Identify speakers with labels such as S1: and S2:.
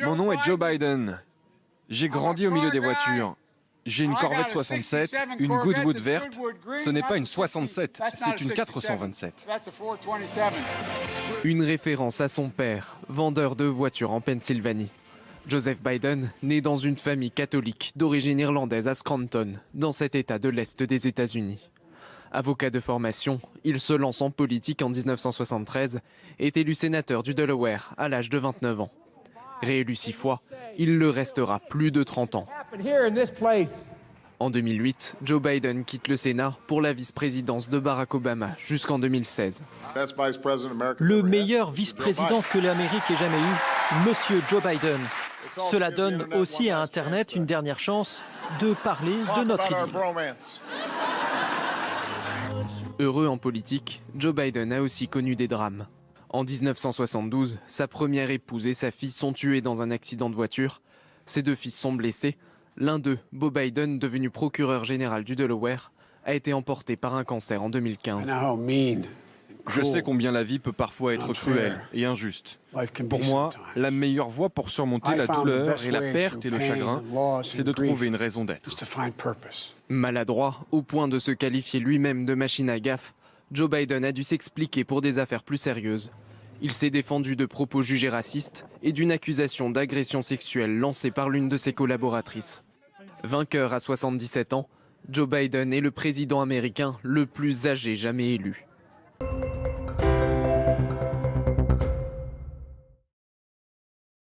S1: Mon nom est Joe Biden. J'ai grandi au milieu des voitures. J'ai une Corvette 67, une Goodwood verte. Ce n'est pas une 67, c'est une 427.
S2: Une référence à son père, vendeur de voitures en Pennsylvanie. Joseph Biden, né dans une famille catholique d'origine irlandaise à Scranton, dans cet état de l'Est des États-Unis. Avocat de formation, il se lance en politique en 1973 et est élu sénateur du Delaware à l'âge de 29 ans. Réélu 6 fois, il le restera plus de 30 ans. En 2008, Joe Biden quitte le Sénat pour la vice-présidence de Barack Obama jusqu'en 2016.
S3: Le meilleur vice-président que l'Amérique ait jamais eu, Monsieur Joe Biden. Cela donne aussi à Internet une dernière chance de parler de notre idylle.
S2: Heureux en politique, Joe Biden a aussi connu des drames. En 1972, sa première épouse et sa fille sont tuées dans un accident de voiture. Ses 2 fils sont blessés. L'un d'eux, Beau Biden, devenu procureur général du Delaware, a été emporté par un cancer en 2015.
S1: Je sais combien la vie peut parfois être cruelle et injuste. Pour moi, la meilleure voie pour surmonter la douleur et la perte et le chagrin, c'est de trouver une raison d'être.
S2: Maladroit, au point de se qualifier lui-même de machine à gaffe, Joe Biden a dû s'expliquer pour des affaires plus sérieuses. Il s'est défendu de propos jugés racistes et d'une accusation d'agression sexuelle lancée par l'une de ses collaboratrices. Vainqueur à 77 ans, Joe Biden est le président américain le plus âgé jamais élu.